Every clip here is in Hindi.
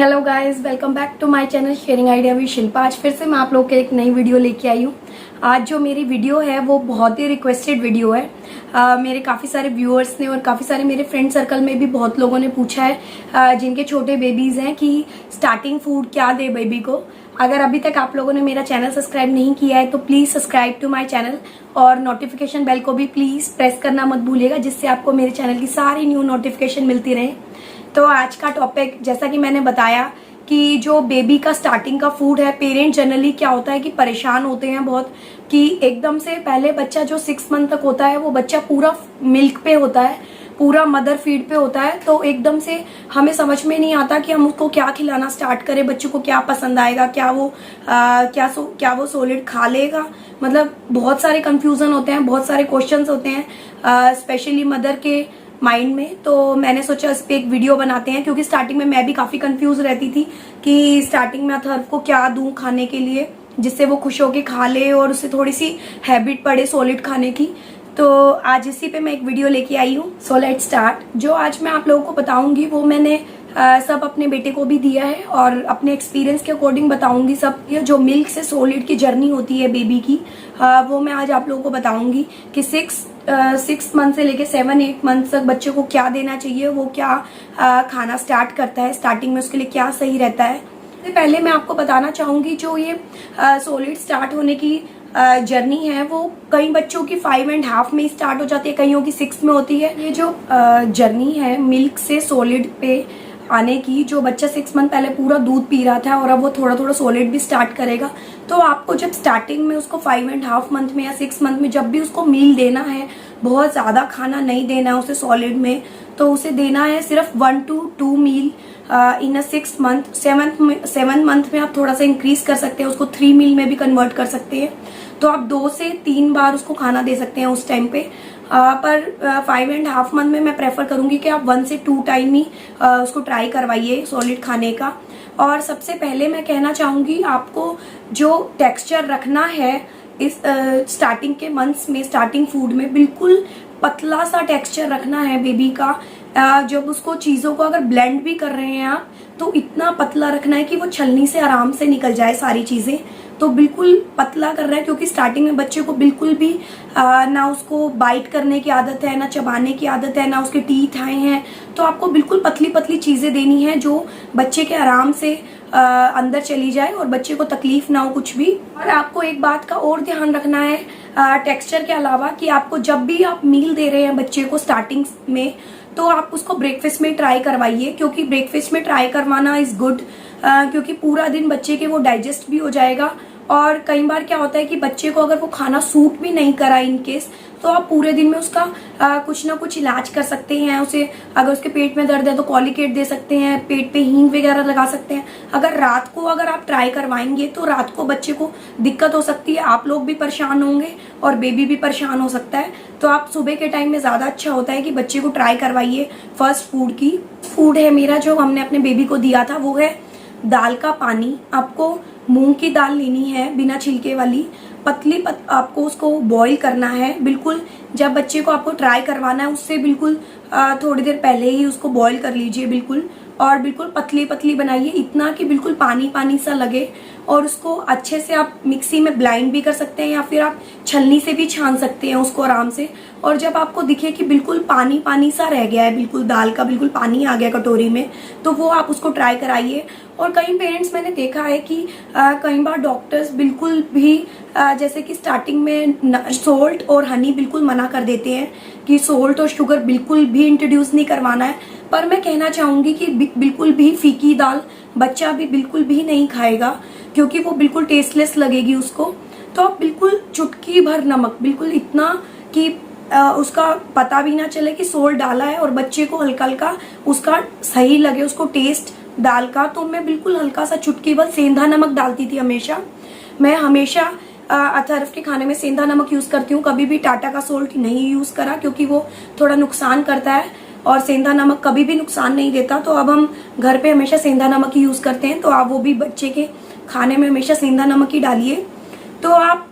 Hello guys, welcome back to my channel sharing idea with Shilpa. आज फिर से मैं आप लोग के एक नई वीडियो लेके आई हूँ। आज जो मेरी वीडियो है वो बहुत ही रिक्वेस्टेड वीडियो है। मेरे काफ़ी सारे व्यूअर्स ने और काफ़ी सारे मेरे फ्रेंड सर्कल में भी बहुत लोगों ने पूछा है जिनके छोटे बेबीज़ हैं कि स्टार्टिंग फूड क्या दे बेबी को। अगर अभी तक आप लोगों ने मेरा चैनल सब्सक्राइब नहीं किया है तो please subscribe to my channel और नोटिफिकेशन बेल को भी प्लीज़ प्रेस करना मत भूलिएगा, जिससे आपको मेरे चैनल की सारी न्यू नोटिफिकेशन मिलती रहे। तो आज का टॉपिक, जैसा कि मैंने बताया कि जो बेबी का स्टार्टिंग का फूड है, पेरेंट जनरली क्या होता है कि परेशान होते हैं बहुत कि एकदम से पहले बच्चा जो 6 मंथ तक होता है वो बच्चा पूरा मिल्क पे होता है, पूरा मदर फीड पे होता है। तो एकदम से हमें समझ में नहीं आता कि हम उसको क्या खिलाना स्टार्ट करें, बच्चे को क्या पसंद आएगा, क्या वो सॉलिड खा लेगा। मतलब बहुत सारे कंफ्यूजन होते हैं, बहुत सारे क्वेश्चंस होते हैं स्पेशली मदर के माइंड में। तो मैंने सोचा इस पे एक वीडियो बनाते हैं, क्योंकि स्टार्टिंग में मैं भी काफी कंफ्यूज रहती थी कि स्टार्टिंग में अथर्व को क्या दूं खाने के लिए जिससे वो खुश होके खा ले और उसे थोड़ी सी हैबिट पड़े सॉलिड खाने की। तो आज इसी पे मैं एक वीडियो लेके आई हूँ। So let's start. जो आज मैं आप लोगों को बताऊंगी वो मैंने सब अपने बेटे को भी दिया है और अपने एक्सपीरियंस के अकॉर्डिंग बताऊंगी। सब ये जो मिल्क से सॉलिड की जर्नी होती है बेबी की, वो मैं आज आप लोगों को बताऊंगी कि 6 मंथ से लेके 7-8 मंथ तक बच्चे को क्या देना चाहिए, वो क्या खाना स्टार्ट करता है, स्टार्टिंग में उसके लिए क्या सही रहता है। तो पहले मैं आपको बताना चाहूंगी जो ये सॉलिड स्टार्ट होने की जर्नी है वो कई बच्चों की 5.5 में स्टार्ट हो जाती है, कईयों की 6 में होती है। ये जो जर्नी है मिल्क से सॉलिड पे आने की, जो बच्चा 6 मंथ पहले पूरा दूध पी रहा था और अब वो थोड़ा थोड़ा सॉलिड भी स्टार्ट करेगा, तो आपको जब स्टार्टिंग में उसको 5.5 मंथ में या 6 मंथ में जब भी उसको मील देना है, बहुत ज्यादा खाना नहीं देना है उसे सॉलिड में, तो उसे देना है सिर्फ 1 to 2 meal in a 6 month. 7 month में आप थोड़ा सा इंक्रीज कर सकते हैं, उसको 3 मील में भी कन्वर्ट कर सकते हैं। तो आप 2 से 3 बार उसको खाना दे सकते हैं उस टाइम पे। पर 5.5 मंथ में मैं प्रेफर करूंगी कि आप 1 से 2 टाइम ही उसको ट्राई करवाइए सॉलिड खाने का। और सबसे पहले मैं कहना चाहूंगी आपको जो टेक्सचर रखना है इस स्टार्टिंग के मंथ्स में, स्टार्टिंग फूड में बिल्कुल पतला सा टेक्सचर रखना है बेबी का। जब उसको चीजों को अगर ब्लेंड भी कर रहे हैं आप तो इतना पतला रखना है कि वो छलनी से आराम से निकल जाए सारी चीजें। तो बिल्कुल पतला कर रहा है, क्योंकि स्टार्टिंग में बच्चे को बिल्कुल भी ना उसको बाइट करने की आदत है, ना चबाने की आदत है, ना उसके टीथ आए हैं। तो आपको बिल्कुल पतली पतली चीजें देनी है जो बच्चे के आराम से अंदर चली जाए और बच्चे को तकलीफ ना हो कुछ भी। और आपको एक बात का और ध्यान रखना है टेक्सचर के अलावा, कि आपको जब भी आप मील दे रहे हैं बच्चे को स्टार्टिंग में, तो आप उसको ब्रेकफास्ट में ट्राई करवाइए, क्योंकि ब्रेकफास्ट में ट्राई करवाना इज गुड, क्योंकि पूरा दिन बच्चे के वो डाइजेस्ट भी हो जाएगा। और कई बार क्या होता है कि बच्चे को अगर वो खाना सूट भी नहीं करा इन केस, तो आप पूरे दिन में उसका कुछ ना कुछ इलाज कर सकते हैं। उसे अगर उसके पेट में दर्द है तो कॉलिकेट दे सकते हैं, पेट पे हींग वगैरह लगा सकते हैं। अगर रात को अगर आप ट्राई करवाएंगे तो रात को बच्चे को दिक्कत हो सकती है, आप लोग भी परेशान होंगे और बेबी भी परेशान हो सकता है। तो आप सुबह के टाइम में ज्यादा अच्छा होता है कि बच्चे को ट्राई करवाइए फर्स्ट फूड है मेरा जो हमने अपने बेबी को दिया था, वो है दाल का पानी। आपको मूंग की दाल लेनी है बिना छिलके वाली, आपको उसको बॉईल करना है। बिल्कुल जब बच्चे को आपको ट्राई करवाना है उससे बिल्कुल थोड़ी देर पहले ही उसको बॉईल कर लीजिए बिल्कुल, और बिल्कुल पतली पतली बनाइए, इतना कि बिल्कुल पानी पानी सा लगे। और उसको अच्छे से आप मिक्सी में ब्लाइंड भी कर सकते हैं या फिर आप छलनी से भी छान सकते हैं उसको आराम से। और जब आपको दिखे कि बिल्कुल पानी पानी सा रह गया है, बिल्कुल दाल का बिल्कुल पानी आ गया कटोरी में, तो वो आप उसको ट्राई कराइए। और कई पेरेंट्स मैंने देखा है कि कई बार डॉक्टर्स बिल्कुल भी जैसे कि स्टार्टिंग में सोल्ट और हनी बिल्कुल मना कर देते हैं कि सोल्ट और शुगर बिल्कुल भी इंट्रोड्यूस नहीं करवाना है। पर मैं कहना चाहूंगी कि बिल्कुल भी फीकी दाल बच्चा भी बिल्कुल भी नहीं खाएगा, क्योंकि वो बिल्कुल टेस्टलेस लगेगी उसको। तो आप बिल्कुल चुटकी भर नमक, बिल्कुल इतना कि उसका पता भी ना चले कि सोल्ट डाला है और बच्चे को हल्का हल्का उसका सही लगे उसको टेस्ट दाल का। तो मैं बिल्कुल हल्का सा चुटकी भर सेंधा नमक डालती थी हमेशा। मैं हमेशा अथर्व के खाने में सेंधा नमक यूज करती हूँ, कभी भी टाटा का सोल्ट नहीं यूज करा, क्योंकि वो थोड़ा नुकसान करता है और सेंधा नमक कभी भी नुकसान नहीं देता। तो अब हम घर पे हमेशा सेंधा नमक ही यूज करते हैं। तो आप वो भी बच्चे के खाने में हमेशा सेंधा नमक ही डालिए। तो आप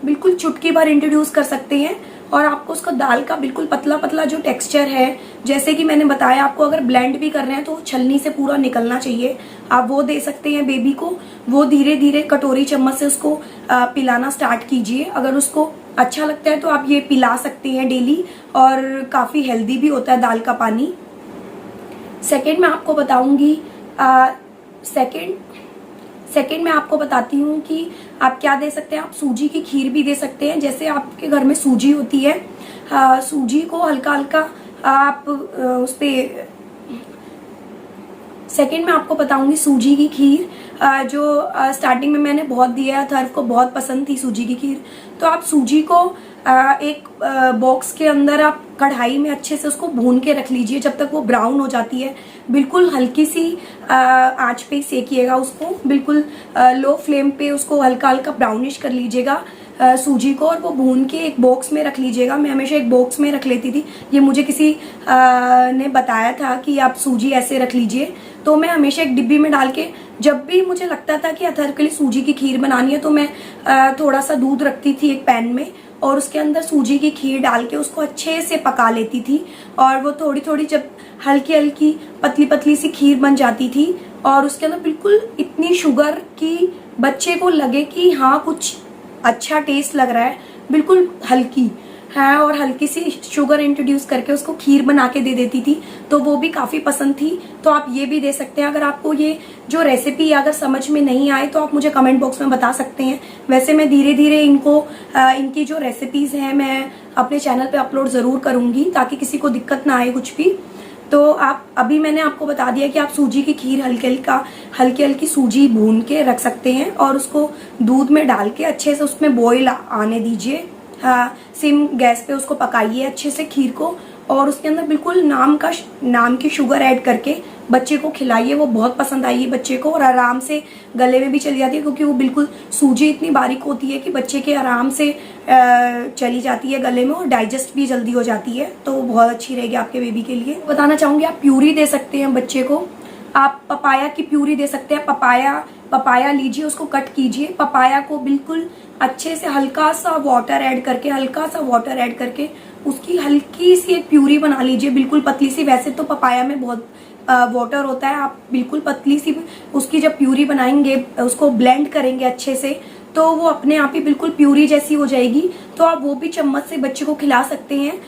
बिल्कुल चुटकी भर इंट्रोड्यूस कर सकते हैं और आपको उसका दाल का बिल्कुल पतला पतला जो टेक्सचर है, जैसे कि मैंने बताया आपको, अगर ब्लेंड भी कर रहे हैं तो छलनी से पूरा निकलना चाहिए, आप वो दे सकते हैं बेबी को। वो धीरे धीरे कटोरी चम्मच से उसको पिलाना स्टार्ट कीजिए। अगर उसको अच्छा लगता है तो आप ये पिला सकते हैं डेली, और काफ़ी हेल्दी भी होता है दाल का पानी। सेकेंड मैं आपको बताऊंगी, सेकेंड मैं आपको बताती हूँ कि आप क्या दे सकते हैं। आप सूजी की खीर भी दे सकते हैं। जैसे आपके घर में सूजी होती है, सूजी को हल्का हल्का आप उस पे, सेकेंड मैं आपको बताऊंगी सूजी की खीर, जो स्टार्टिंग में मैंने बहुत दिया है, अथर्व को बहुत पसंद थी सूजी की खीर। तो आप सूजी को एक बॉक्स के अंदर आप कढ़ाई में अच्छे से उसको भून के रख लीजिए जब तक वो ब्राउन हो जाती है। बिल्कुल हल्की सी आंच पे सेकिएगा उसको, बिल्कुल लो फ्लेम पे उसको हल्का हल्का ब्राउनिश कर लीजिएगा सूजी को, और वो भून के एक बॉक्स में रख लीजिएगा। मैं हमेशा एक बॉक्स में रख लेती थी, ये मुझे किसी ने बताया था कि आप सूजी ऐसे रख लीजिए, तो मैं हमेशा एक डिब्बी में डाल के, जब भी मुझे लगता था कि अथर्व के लिए सूजी की खीर बनानी है तो मैं थोड़ा सा दूध रखती थी एक पैन में, और उसके अंदर सूजी की खीर डाल के उसको अच्छे से पका लेती थी। और वो थोड़ी थोड़ी जब हल्की हल्की पतली पतली सी खीर बन जाती थी, और उसके अंदर बिल्कुल इतनी शुगर कि बच्चे को लगे कि हाँ कुछ अच्छा टेस्ट लग रहा है, बिल्कुल हल्की है, और हल्की सी शुगर इंट्रोड्यूस करके उसको खीर बना के दे देती थी, तो वो भी काफी पसंद थी। तो आप ये भी दे सकते हैं। अगर आपको ये जो रेसिपी अगर समझ में नहीं आए तो आप मुझे कमेंट बॉक्स में बता सकते हैं। वैसे मैं धीरे धीरे इनकी जो रेसिपीज हैं मैं अपने चैनल पे अपलोड जरूर करूंगी, ताकि किसी को दिक्कत ना आए कुछ भी। तो आप अभी मैंने आपको बता दिया कि आप सूजी की खीर हल्की हल्की सूजी भून के रख सकते हैं, और उसको दूध में डाल के अच्छे से उसमें बॉईल आने दीजिए। सिम गैस पे उसको पकाइए अच्छे से खीर को, और उसके अंदर बिल्कुल नाम की शुगर ऐड करके बच्चे को खिलाइए। वो बहुत पसंद आएगी बच्चे को, और आराम से गले में भी चली जाती है, क्योंकि वो बिल्कुल सूजी इतनी बारीक होती है कि बच्चे के आराम से चली जाती है गले में, और डाइजेस्ट भी जल्दी हो जाती है, तो वो बहुत अच्छी रहेगी आपके बेबी के लिए। बताना चाहूंगी आप प्यूरी दे सकते हैं बच्चे को। आप पपाया की प्यूरी दे सकते हैं। पपाया लीजिए, उसको कट कीजिए, पपाया को बिल्कुल अच्छे से हल्का सा वाटर ऐड करके उसकी हल्की सी एक प्यूरी बना लीजिए, बिल्कुल पतली सी। वैसे तो पपाया में बहुत वाटर होता है, आप बिल्कुल पतली सी उसकी जब प्यूरी बनाएंगे, उसको ब्लेंड करेंगे अच्छे से, तो वो अपने आप ही बिल्कुल प्यूरी जैसी हो जाएगी। तो आप वो भी चम्मच से बच्चे को खिला सकते हैं।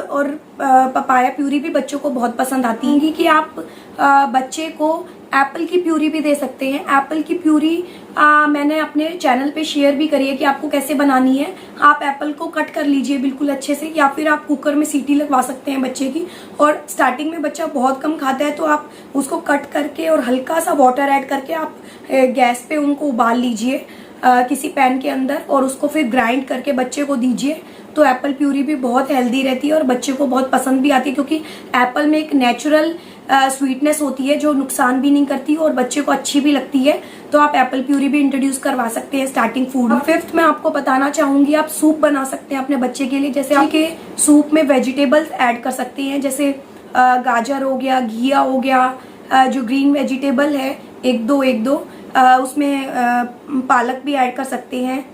और पपाया प्यूरी भी बच्चों को बहुत पसंद आती है। कि आप बच्चे को एप्पल की प्यूरी भी दे सकते हैं। एप्पल की प्यूरी मैंने अपने चैनल पे शेयर भी करी है कि आपको कैसे बनानी है। आप एप्पल को कट कर लीजिए बिल्कुल अच्छे से, या फिर आप कुकर में सीटी लगवा सकते हैं बच्चे की। और स्टार्टिंग में बच्चा बहुत कम खाता है, तो आप उसको कट करके और हल्का सा वाटर ऐड करके आप गैस पे उनको उबाल लीजिए किसी पैन के अंदर, और उसको फिर ग्राइंड करके बच्चे को दीजिए। तो एप्पल प्यूरी भी बहुत हेल्दी रहती है और बच्चे को बहुत पसंद भी आती है, क्योंकि एप्पल में एक नेचुरल स्वीटनेस होती है जो नुकसान भी नहीं करती और बच्चे को अच्छी भी लगती है। तो आप एप्पल प्यूरी भी इंट्रोड्यूस करवा सकते हैं स्टार्टिंग फूड में। फिफ्थ मैं आपको बताना चाहूंगी, आप सूप बना सकते हैं अपने बच्चे के लिए। जैसे आपके सूप में वेजिटेबल्स ऐड कर सकते हैं, जैसे गाजर हो गया, घिया हो गया, जो ग्रीन वेजिटेबल है एक दो उसमें पालक भी ऐड कर सकते हैं,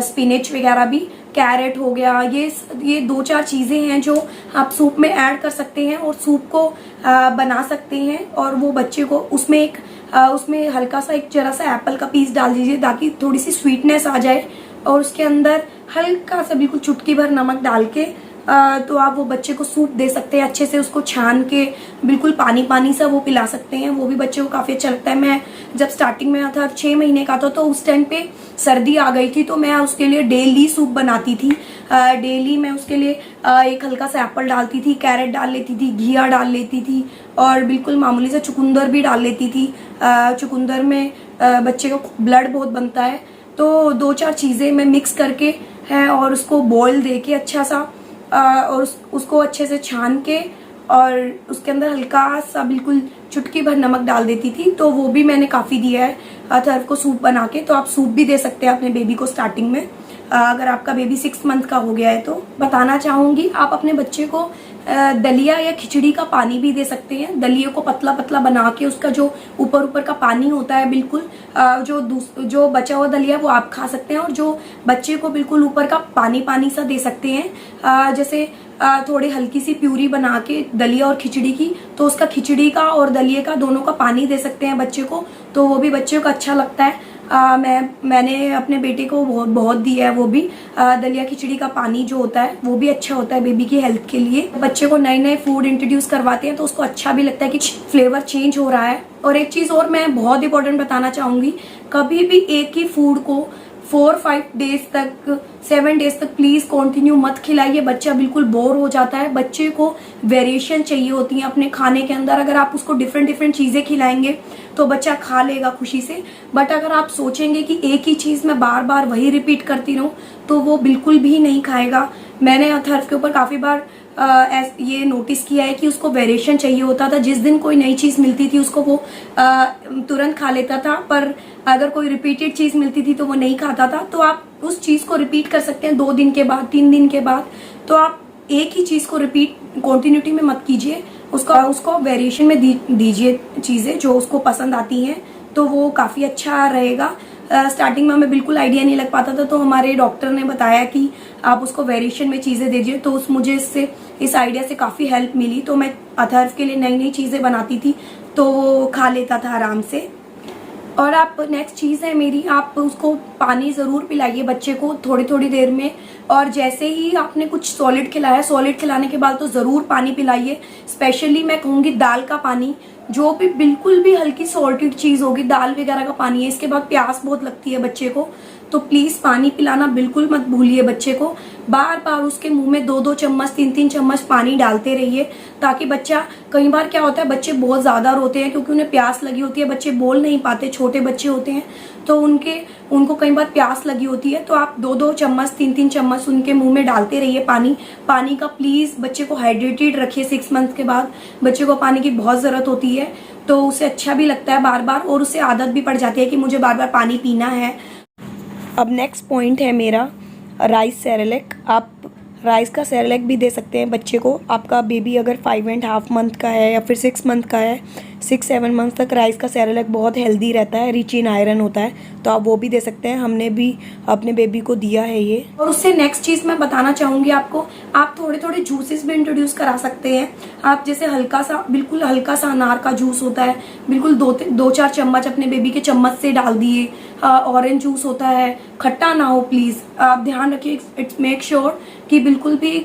स्पिनच वगैरह भी, कैरेट हो गया। ये 2-4 चीजें हैं जो आप सूप में ऐड कर सकते हैं और सूप को बना सकते हैं। और वो बच्चे को उसमें हल्का सा एक जरा सा एप्पल का पीस डाल दीजिए, ताकि थोड़ी सी स्वीटनेस आ जाए, और उसके अंदर हल्का सा बिल्कुल चुटकी भर नमक डाल के तो आप वो बच्चे को सूप दे सकते हैं। अच्छे से उसको छान के बिल्कुल पानी सा वो पिला सकते हैं, वो भी बच्चे को काफी अच्छा लगता है। मैं जब स्टार्टिंग में था 6 महीने का था, तो उस टाइम पे सर्दी आ गई थी, तो मैं उसके लिए डेली सूप बनाती थी। डेली मैं उसके लिए एक हल्का सा एप्पल डालती थी, कैरेट डाल लेती थी, घिया डाल लेती थी, और बिल्कुल मामूली सा चुकंदर भी डाल लेती थी। चुकंदर में बच्चे को ब्लड बहुत बनता है, तो 2-4 चीजें मैं मिक्स करके है और उसको बॉईल दे के अच्छा सा और उसको अच्छे से छान के, और उसके अंदर हल्का सा बिल्कुल चुटकी भर नमक डाल देती थी। तो वो भी मैंने काफी दिया है अथर्व को सूप बना के। तो आप सूप भी दे सकते हैं अपने बेबी को स्टार्टिंग में, अगर आपका बेबी 6 मंथ का हो गया है। तो बताना चाहूंगी, आप अपने बच्चे को दलिया या खिचड़ी का पानी भी दे सकते हैं। दलिया को पतला पतला बना के उसका जो ऊपर का पानी होता है बिल्कुल जो बचा हुआ दलिया वो आप खा सकते हैं, और जो बच्चे को बिल्कुल ऊपर का पानी सा दे सकते हैं। जैसे थोड़ी हल्की सी प्यूरी बना के दलिया और खिचड़ी की, तो उसका खिचड़ी का और दलिया का दोनों का पानी दे सकते हैं बच्चे को, तो वो भी बच्चे को अच्छा लगता है। मैंने अपने बेटे को बहुत दिया है, वो भी दलिया खिचड़ी का पानी जो होता है वो भी अच्छा होता है बेबी की हेल्थ के लिए। बच्चे को नए फूड इंट्रोड्यूस करवाते हैं तो उसको अच्छा भी लगता है कि फ्लेवर चेंज हो रहा है। और एक चीज और मैं बहुत इंपॉर्टेंट बताना चाहूंगी, कभी भी एक ही फूड को 4-5 डेज तक 7 डेज तक प्लीज कंटिन्यू मत खिलाइए, बच्चा बिल्कुल बोर हो जाता है। बच्चे को वेरिएशन चाहिए होती है अपने खाने के अंदर। अगर आप उसको डिफरेंट चीजें खिलाएंगे तो बच्चा खा लेगा खुशी से, बट अगर आप सोचेंगे कि एक ही चीज मैं बार वही रिपीट करती रहूं तो वो बिल्कुल भी नहीं खाएगा। मैंने अथर्व के ऊपर काफी बार ये नोटिस किया है कि उसको वेरिएशन चाहिए होता था। जिस दिन कोई नई चीज मिलती थी उसको वो तुरंत खा लेता था, पर अगर कोई रिपीटेड चीज मिलती थी तो वो नहीं खाता था। तो आप उस चीज को रिपीट कर सकते हैं 2 दिन के बाद, 3 दिन के बाद। तो आप एक ही चीज को रिपीट कंटिन्यूटी में मत कीजिए, उसको वेरिएशन में दीजिए चीजें जो उसको पसंद आती हैं, तो वो काफी अच्छा रहेगा। स्टार्टिंग में हमें बिल्कुल आइडिया नहीं लग पाता था, तो हमारे डॉक्टर ने बताया कि आप उसको वेरिएशन में चीजें दीजिए, तो मुझे इस आइडिया से काफी हेल्प मिली। तो मैं अथर्व के लिए नई चीजें बनाती थी तो वो खा लेता था आराम से। और आप नेक्स्ट चीज है मेरी, आप उसको पानी जरूर पिलाइए बच्चे को थोड़ी देर में। और जैसे ही आपने कुछ सॉलिड खिलाया, सॉलिड खिलाने के बाद तो जरूर पानी पिलाइए। स्पेशली मैं कहूंगी दाल का पानी, जो भी बिल्कुल भी हल्की सॉल्टेड चीज होगी, दाल वगैरह का पानी है। इसके बाद प्यास बहुत लगती है बच्चे को, तो प्लीज पानी पिलाना बिल्कुल मत भूलिए बच्चे को। बार उसके मुंह में 2-2 चम्मच 3-3 चम्मच पानी डालते रहिए, ताकि बच्चा, कई बार क्या होता है बच्चे बहुत ज्यादा रोते हैं क्योंकि उन्हें प्यास लगी होती है, बच्चे बोल नहीं पाते, छोटे बच्चे होते हैं तो उनको कई बार प्यास लगी होती है। तो आप 2-2 चम्मच 3-3 चम्मच उनके मुंह में डालते रहिए पानी का। प्लीज बच्चे को हाइड्रेटेड रखिए। 6 मंथ के बाद बच्चे को पानी की बहुत जरूरत होती है, तो उसे अच्छा भी लगता है बार, और उसे आदत भी पड़ जाती है कि मुझे बार पानी पीना है। अब नेक्स्ट पॉइंट है मेरा राइस सेरेलैक। आप राइस का सेरेलैक भी दे सकते हैं बच्चे को। आपका बेबी अगर 5.5 मंथ का है या फिर 6 मंथ का है, 6-7 मंथ तक राइस का सेरेलैक बहुत हेल्दी रहता है, रिच इन आयरन होता है, तो आप वो भी दे सकते हैं। हमने भी अपने बेबी को दिया है ये। और उससे नेक्स्ट चीज मैं बताना चाहूंगी आपको, आप थोड़े जूसेस भी इंट्रोड्यूस करा सकते हैं। आप जैसे बिल्कुल हल्का सा अनार का जूस होता है, बिल्कुल 2-4 चम्मच अपने बेबी के चम्मच से डाल दिए। ऑरेंज जूस होता है, खट्टा ना हो प्लीज, आप ध्यान रखिए। इट्स मेक श्योर कि बिल्कुल भी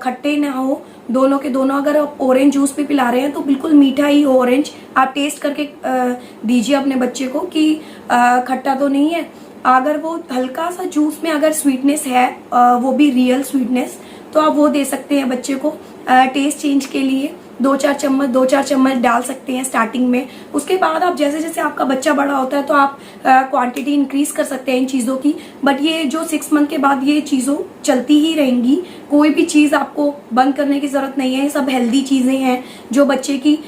खट्टे ना हो, दोनों के दोनों। अगर आप ऑरेंज जूस भी पिला रहे हैं तो बिल्कुल मीठा ही हो ऑरेंज। आप टेस्ट करके दीजिए अपने बच्चे को कि खट्टा तो नहीं है। अगर वो हल्का सा जूस में अगर स्वीटनेस है, वो भी रियल स्वीटनेस, तो आप वो दे सकते हैं बच्चे को टेस्ट चेंज के लिए। 2-4 चम्मच डाल सकते हैं स्टार्टिंग में। उसके बाद आप जैसे आपका बच्चा बड़ा होता है तो आप क्वांटिटी इंक्रीज कर सकते हैं इन चीज़ों की। बट ये जो 6 मंथ के बाद ये चीज़ों चलती ही रहेंगी, कोई भी चीज़ आपको बंद करने की जरूरत नहीं है। ये सब हेल्दी चीज़ें हैं जो बच्चे की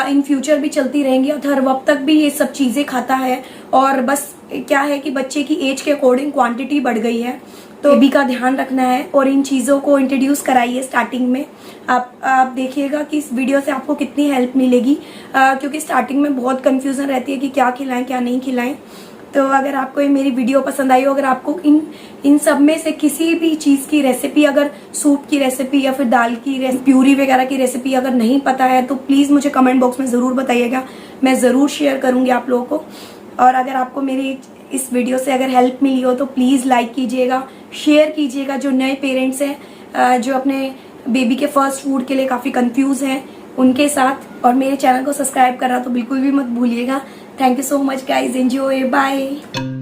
इन फ्यूचर भी चलती रहेंगी। और हर वक्त तक भी ये सब चीज़ें खाता है, और बस क्या है कि बच्चे की एज के अकॉर्डिंग क्वांटिटी बढ़ गई है, तो बेबी का ध्यान रखना है और इन चीज़ों को इंट्रोड्यूस कराइए स्टार्टिंग में। आप देखिएगा कि इस वीडियो से आपको कितनी हेल्प मिलेगी, क्योंकि स्टार्टिंग में बहुत कंफ्यूजन रहती है कि क्या खिलाएं क्या नहीं खिलाएं। तो अगर आपको ये मेरी वीडियो पसंद आई हो, अगर आपको इन सब में से किसी भी चीज़ की रेसिपी, अगर सूप की रेसिपी या फिर दाल की प्यूरी वगैरह की रेसिपी अगर नहीं पता है तो प्लीज़ मुझे कमेंट बॉक्स में ज़रूर बताइएगा, मैं ज़रूर शेयर करूँगी आप लोगों को। और अगर आपको मेरी इस वीडियो से अगर हेल्प मिली हो तो प्लीज़ लाइक कीजिएगा, शेयर कीजिएगा। जो नए पेरेंट्स हैं, जो अपने बेबी के फर्स्ट फूड के लिए काफ़ी कंफ्यूज हैं, उनके साथ। और मेरे चैनल को सब्सक्राइब करना तो बिल्कुल भी मत भूलिएगा। Thank you so much guys, enjoy, bye.